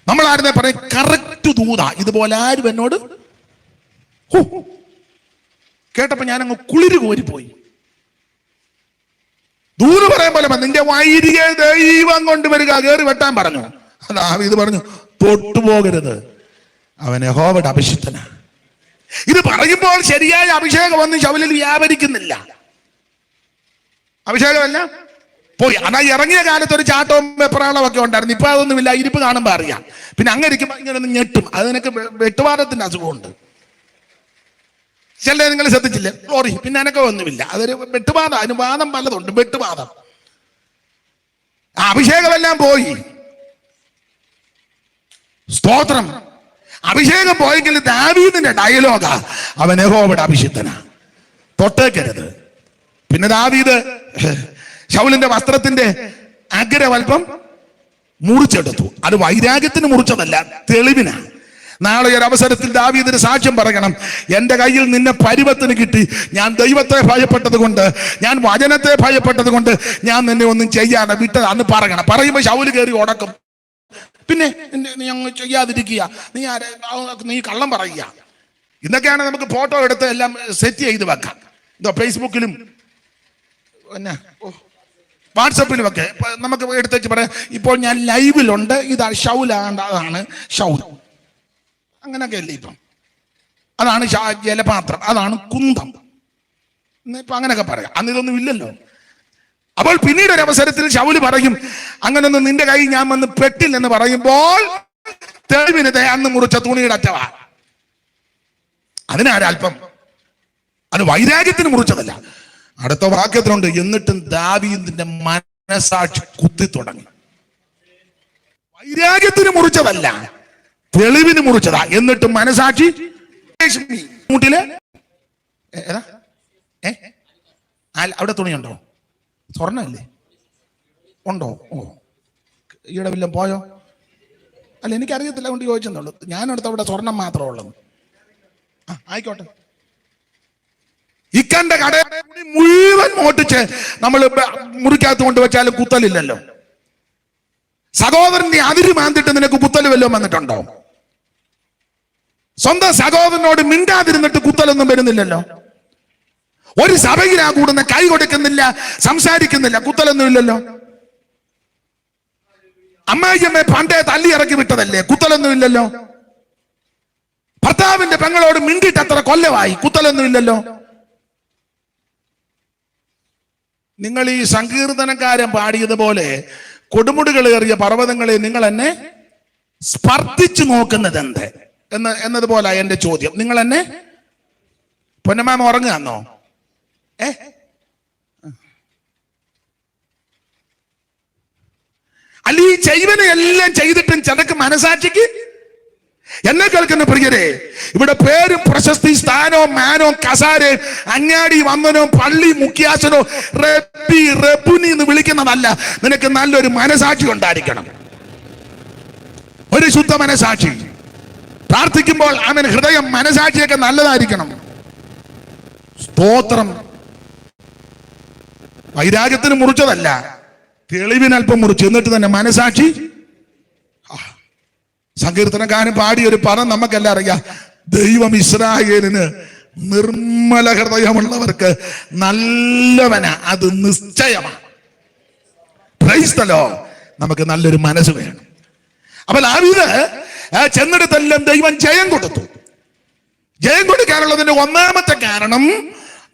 നമ്മൾ ആരുന്നേ പറയും, കറക്റ്റ് ദൂതാ. ഇതുപോലെ ആരും എന്നോട് കേട്ടപ്പോ ഞാനങ്ങ് കുളിര് കോരിപ്പോയി. ദൂത് പറയാൻ പോലെ നിന്റെ വൈരിയെ ദൈവം കൊണ്ടുവരിക, കയറി വെട്ടാൻ പറഞ്ഞു. അതാ ഇത് പറഞ്ഞു, തൊട്ടുപോകരുത്, അവൻ യഹോവയുടെ അഭിഷിക്തനാ. ഇത് പറയുമ്പോൾ ശരിയായ അഭിഷേകം ഒന്നും ശൗലിൽ വ്യാപരിക്കുന്നില്ല. അഭിഷേകമല്ല പോയി. അതാ ഇറങ്ങിയ കാലത്ത് ഒരു ചാട്ടവും വെപ്രാളമൊക്കെ ഉണ്ടായിരുന്നു. ഇപ്പൊ അതൊന്നുമില്ല. ഇരിപ്പ് കാണുമ്പോൾ അറിയാം. പിന്നെ അങ്ങനെ ഇരിക്കുമ്പോൾ ഇങ്ങനെ ഒന്ന് ഞെട്ടും. അത് നിനക്ക് വെട്ടുവാദത്തിന്റെ അസുഖമുണ്ട്. ചില നിങ്ങൾ ശ്രദ്ധിച്ചില്ലേ? സോറി, പിന്നെ എനക്ക് ഒന്നുമില്ല. അതൊരു വെട്ടുവാദം. അതിന് വാദം പലതുണ്ട്. വെട്ടുവാദം. ആ അഭിഷേകമെല്ലാം പോയി. സ്തോത്രം. അഭിഷേകം പോയെങ്കിൽ ദാവീദിന്റെ ഡയലോഗാ, അവൻ യഹോവയുടെ അഭിഷിക്തനാ, തൊട്ടേക്കരുത്. പിന്നെ ദാവീദ് ശൗലിന്റെ വസ്ത്രത്തിന്റെ അഗ്രവൽപ്പം മുറിച്ചെടുത്തു. അത് വൈരാഗ്യത്തിന് മുറിച്ചതല്ല, തെളിവിനാണ്. നാളെ ഒരു അവസരത്തിൽ ദാവീദിന് സാക്ഷ്യം പറയണം, എന്റെ കയ്യിൽ നിന്നെ പരുവത്തിന് കിട്ടി, ഞാൻ ദൈവത്തെ ഭയപ്പെട്ടത് കൊണ്ട്, ഞാൻ വചനത്തെ ഭയപ്പെട്ടത് കൊണ്ട് ഞാൻ നിന്നെ ഒന്നും ചെയ്യാതെ വിട്ടത് അന്ന് പറയണം. പറയുമ്പോ ശൗല് കയറി ഉടക്കും. പിന്നെ നീ അങ്ങ് ചെയ്യാതിരിക്കുക, നീ കള്ളം പറയുക. ഇന്നൊക്കെയാണ് നമുക്ക് ഫോട്ടോ എടുത്ത് എല്ലാം സെറ്റ് ചെയ്ത് വെക്കാം. എന്തോ ഫേസ്ബുക്കിലും പിന്നെ വാട്സപ്പിലും ഒക്കെ നമുക്ക് എടുത്ത് വെച്ച് പറയാം, ഇപ്പോൾ ഞാൻ ലൈവിലുണ്ട്, ഇതാ ഷൗലാണ്, അതാണ് ഷൗൽ, അങ്ങനെയൊക്കെ അല്ലേ ഇപ്പം. അതാണ് ജലപാത്രം, അതാണ് കുന്തം, ഇപ്പൊ അങ്ങനെയൊക്കെ പറയാം. അന്ന് ഇതൊന്നും ഇല്ലല്ലോ. അപ്പോൾ പിന്നീട് ഒരു അവസരത്തിൽ ശൗല് പറയും, അങ്ങനൊന്നും നിന്റെ കൈ ഞാൻ വന്ന് പെട്ടില്ലെന്ന് പറയുമ്പോൾ തെളിവിന് അന്ന് മുറിച്ച തുണിയുടെ അറ്റവാ. അതിനാരൽപ്പം, അത് വൈരാഗ്യത്തിന് മുറിച്ചതല്ല. അടുത്ത വാക്യത്തിലുണ്ട്, എന്നിട്ടും ദാവീദിന്റെ മനസാക്ഷി കുത്തി തുടങ്ങി. വൈരാഗ്യത്തിന് മുറിച്ചതല്ല, തെളിവിന് മുറിച്ചതാ. എന്നിട്ടും മനസാക്ഷി. അവിടെ തുണിയുണ്ടോ? സ്വർണ്ണമല്ലേ? ഉണ്ടോ? ഓ, ഈയിടെ വല്ലതും പോയോ? അല്ല, എനിക്കറിയത്തില്ല, കൊണ്ട് ചോദിച്ചെന്നുള്ളൂ. ഞാനടുത്ത് അവിടെ സ്വർണം മാത്രമേ ഉള്ളത്. ആയിക്കോട്ടെ. ഇക്കന്റെ കട മുഴുവൻ മോട്ടിച്ച് നമ്മൾ മുറിക്കകത്ത് കൊണ്ട് വെച്ചാലും കുത്തലില്ലല്ലോ. സഹോദരനെ അതിര് മാന്തിട്ട് നിനക്ക് കുത്തൽ വല്ലതും വന്നിട്ടുണ്ടോ? സ്വന്തം സഹോദരനോട് മിണ്ടാതിരുന്നിട്ട് കുത്തലൊന്നും വരുന്നില്ലല്ലോ. ഒരു സഭയിലാ കൂടുന്ന, കൈ കൊടുക്കുന്നില്ല, സംസാരിക്കുന്നില്ല, കുത്തലൊന്നും ഇല്ലല്ലോ. അമ്മായിയമ്മ പണ്ടേ തല്ലി ഇറക്കി വിട്ടതല്ലേ, കുത്തലൊന്നും ഇല്ലല്ലോ. ഭർത്താവിന്റെ പെങ്ങളോട് മിണ്ടിട്ട് അത്ര കൊല്ലമായി, കുത്തലൊന്നും ഇല്ലല്ലോ. നിങ്ങൾ ഈ സങ്കീർത്തനക്കാരൻ പാടിയതുപോലെ കൊടുമുടികളേറിയ പർവ്വതങ്ങളെ നിങ്ങൾ എന്നെ സ്പർദ്ധിച്ചു നോക്കുന്നത് എന്ത് എന്നതുപോലെ എന്റെ ചോദ്യം. നിങ്ങൾ എന്നെ പൊന്നമാമ ഉറങ്ങുകയെന്നോ? അല്ല, ഈ ചെയ്വനെ എല്ലാം ചെയ്തിട്ടും ചിലക്ക് മനസാക്ഷിക്ക്. എന്നെ കേൾക്കുന്ന പ്രിയരെ, ഇവിടെ പേരും പ്രശസ്തി, സ്ഥാനവും മാനവും കസാരയും അങ്ങാടി വന്നനോ പള്ളി മുഖ്യാസനോ റബ്ബി റബ്ബുനി എന്ന് വിളിക്കുന്നതല്ല. നിനക്ക് നല്ലൊരു മനസാക്ഷി ഉണ്ടായിരിക്കണം, ഒരു ശുദ്ധ മനസാക്ഷി. പ്രാർത്ഥിക്കുമ്പോൾ അവൻ ഹൃദയം മനസാക്ഷിയൊക്കെ നല്ലതായിരിക്കണം. സ്തോത്രം. വൈരാഗ്യത്തിന് മുറിച്ചതല്ല, തെളിവിനൽപ്പം മുറിച്ച്. എന്നിട്ട് തന്നെ മനസാക്ഷി. സങ്കീർത്തനക്കാരൻ പാടിയൊരു പദം നമുക്കെല്ലാം അറിയാം. ദൈവം ഇസ്രായേലിന് നിർമ്മല ഹൃദയമുള്ളവർക്ക് നല്ലവനാ, അത് നിശ്ചയമാണ്. Praise the lord. നമുക്ക് നല്ലൊരു മനസ്സ് വേണം. അപ്പോൾ ദാവീദ് ചെന്നിടത്തെല്ലാം ദൈവം ജയം കൊടുത്തു. ജയം കൊടുക്കാനുള്ളതിന്റെ ഒന്നാമത്തെ കാരണം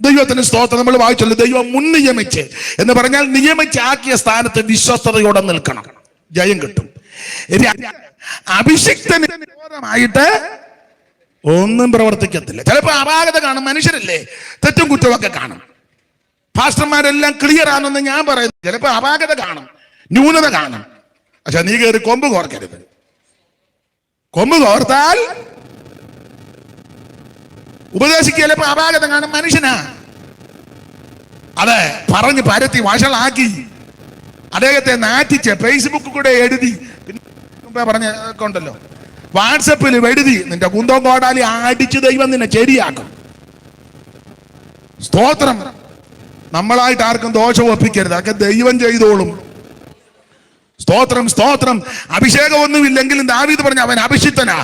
ദൈവത്തിന് സ്തോത്രം. നമ്മൾ വായിച്ചല്ലോ, ദൈവം മുൻനിയമിച്ച് എന്ന് പറഞ്ഞാൽ നിയമിച്ചാക്കിയ സ്ഥാനത്ത് വിശ്വസ്തയോടെ നിൽക്കണം, ജയം കിട്ടും. അഭിഷിക്തന് വിരോധമായിട്ട് ഒന്നും പ്രവർത്തിക്കത്തില്ല. ചിലപ്പോൾ അപാകത കാണും, മനുഷ്യരല്ലേ, തെറ്റും കുറ്റമൊക്കെ കാണും. പാസ്റ്റർമാരെല്ലാം ക്ലിയർ ആണെന്ന് ഞാൻ പറയുന്നു. ചിലപ്പോൾ അപാകത കാണും, ന്യൂനത കാണും. പക്ഷെ നീ കയറി കൊമ്പ് കോർക്കരുത്. കൊമ്പ് കോർത്താൽ ഉപദേശിക്കുക. ചിലപ്പോൾ അപാകത കാണും, മനുഷ്യനാ. അതെ, പറഞ്ഞ് പരത്തി വഷളാക്കി അദ്ദേഹത്തെ നാറ്റിച്ച് ഫേസ്ബുക്കിൽ കൂടെ എഴുതി, പറഞ്ഞ ഉണ്ടല്ലോ, വാട്സപ്പിൽ എഴുതി, നിന്റെ കുന്തോ കോടാലി അടിച്ച് ദൈവം നിന്നെ ശരിയാക്കും. സ്തോത്രം. നമ്മളായിട്ട് ആർക്കും ദോഷം ഒപ്പിക്കരുത്, അതൊക്കെ ദൈവം ചെയ്തോളും. സ്തോത്രം, സ്തോത്രം. അഭിഷേകമൊന്നുമില്ലെങ്കിലും ദാവീദ് പറഞ്ഞ അവൻ അഭിഷിക്തനാ,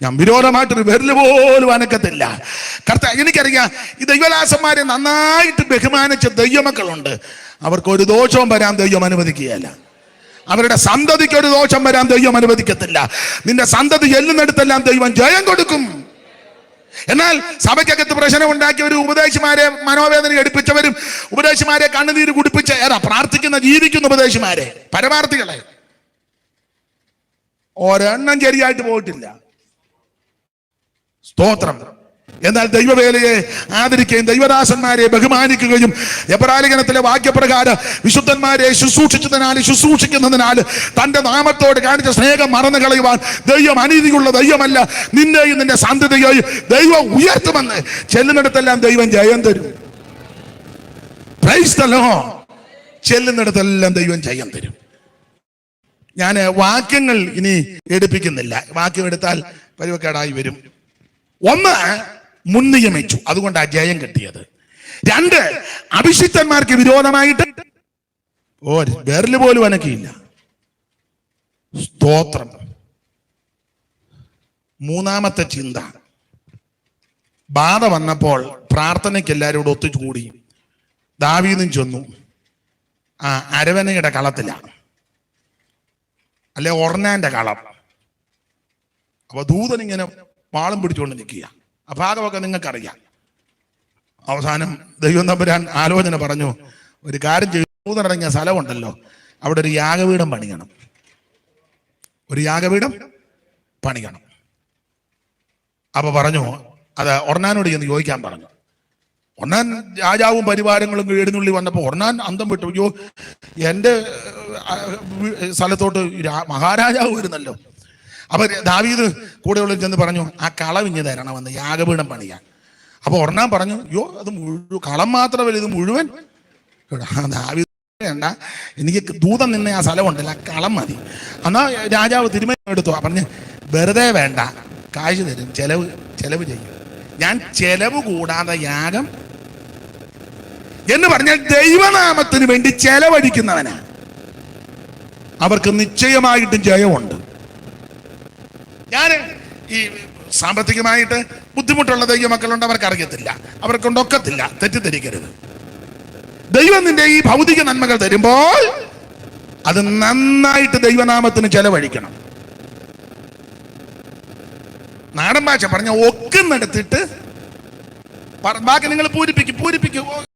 ഞാൻ വിരോധമായിട്ടൊരു വിരല് പോലും അനക്കത്തില്ല. എനിക്കറിയാം, ഈ ദൈവദാസന്മാരെ നന്നായിട്ട് ബഹുമാനിച്ച ദൈവമക്കളുണ്ട്. അവർക്ക് ഒരു ദോഷവും വരാൻ ദൈവം അനുവദിക്കുകയല്ല. അവരുടെ സന്തതിക്ക് ഒരു ദോഷം വരാൻ ദൈവം അനുവദിക്കത്തില്ല. നിന്റെ സന്തതി എല്ലുന്നിടത്തെല്ലാം ദൈവം ജയം കൊടുക്കും. എന്നാൽ സഭയ്ക്കകത്ത് പ്രശ്നം ഉണ്ടാക്കിയവരും ഉപദേശിമാരെ മനോവേദന എടുപ്പിച്ചവരും ഉപദേശിമാരെ കണ്ണുനീര് കുടിപ്പിച്ച പ്രാർത്ഥിക്കുന്ന ജീവിക്കുന്ന ഉപദേശിമാരെ, പരമാർത്ഥികളെ ഒരെണ്ണം ശരിയായിട്ട് പോയിട്ടില്ല. സ്തോത്രം. എന്നാൽ ദൈവവേലയെ ആദരിക്കുകയും ദൈവദാസന്മാരെ ബഹുമാനിക്കുകയും എബ്രായലേഖനത്തിലെ വാക്യപ്രകാരം വിശുദ്ധന്മാരെ ശുശ്രൂഷിക്കുന്നതിനാൽ തന്റെ നാമത്തോട് കാണിച്ച സ്നേഹം മറന്നു കളയുവാൻ ദൈവം അനീതിയുള്ള ദൈവമല്ല, നിന്നെയും നിന്റെ സന്തതിയെയും ദൈവം ഉയർത്തുമെന്ന് ചെല്ലുന്നിടത്തെല്ലാം ദൈവം ജയം തരും. Price the Lord. ചെല്ലുന്നിടത്തെല്ലാം ദൈവം ജയം തരും. ഞാൻ വാക്യങ്ങൾ ഇനി എടുപ്പിക്കുന്നില്ല, വാക്യം എടുത്താൽ പരിവക്കേടായി വരും. ഒന്ന്, മുൻനിയമിച്ചു, അതുകൊണ്ടാ ജയം കിട്ടിയത്. രണ്ട്, അഭിഷിക്തന്മാർക്ക് വിരോധമായിട്ട് വിരല് പോലും അനക്കിയില്ല. സ്തോത്രം. മൂന്നാമത്തെ ചിന്ത, ബാധ വന്നപ്പോൾ പ്രാർത്ഥനയ്ക്ക് എല്ലാവരോടും ഒത്തുകൂടി ദാവീദും ചെന്നു അരവനയുടെ കളത്തിലാണ്, അല്ലെ ഒർണാന്റെ കളം. അപ്പൊ ദൂതൻ ഇങ്ങനെ വാളും പിടിച്ചുകൊണ്ട് നിൽക്കുക. ആ ഭാഗമൊക്കെ നിങ്ങൾക്കറിയാം. അവസാനം ദൈവം തമ്പുരാൻ ആലോചന പറഞ്ഞു, ഒരു കാര്യം ചെയ്തു, ദൂതനിറങ്ങിയ സ്ഥലമുണ്ടല്ലോ, അവിടെ ഒരു യാഗപീഠം പണിയണം, ഒരു യാഗപീഠം പണിയണം. അപ്പൊ പറഞ്ഞു, അത് ഒർണാനോട് ചെന്ന് ചോദിക്കാൻ പറഞ്ഞു. ഒർണാൻ രാജാവും പരിവാരങ്ങളും എഴുന്നള്ളി വന്നപ്പോൾ ഒർണാൻ അന്തം വിട്ടു. അയ്യോ, എൻ്റെ സ്ഥലത്തോട്ട് മഹാരാജാവ് വരുന്നല്ലോ. അപ്പൊ ദാവീദ് കൂടെയുള്ള ചെന്ന് പറഞ്ഞു, ആ കളവിഞ്ഞ് തരണമെന്ന് യാഗപീഠം പണിയാൻ. അപ്പൊ ഒർണാൻ പറഞ്ഞു, അയ്യോ, അത് കളം മാത്രമല്ല, ഇത് മുഴുവൻ വേണ്ട, എനിക്ക് ദൂതം നിന്ന ആ സ്ഥലമുണ്ടല്ല, കളം മതി. എന്നാ രാജാവ് തിരുമേനി എടുത്തു. പറഞ്ഞ് വെറുതെ വേണ്ട, കാശ് തരും, ചെലവ് ചെയ്യും. ഞാൻ ചെലവ് കൂടാതെ യാഗം എന്ന് പറഞ്ഞാൽ ദൈവനാമത്തിന് വേണ്ടി ചെലവഴിക്കുന്നവനാ, അവർക്ക് നിശ്ചയമായിട്ടും ജയമുണ്ട്. ഞാൻ ഈ സാമ്പത്തികമായിട്ട് ബുദ്ധിമുട്ടുള്ള ദൈവമക്കളുണ്ട്, അവർക്ക് അറിയത്തില്ല, അവർക്കൊണ്ടൊക്കത്തില്ല, തെറ്റിദ്ധരിക്കരുത്. ദൈവം നിന്റെ ഈ ഭൗതിക നന്മകൾ തരുമ്പോൾ അത് നന്നായിട്ട് ദൈവനാമത്തിന് ചെലവഴിക്കണം. നാടൻ ഭാഷ പറഞ്ഞ ഒക്കുന്നെടുത്തിട്ട് ബാക്കി നിങ്ങൾ പൂരിപ്പിക്കും.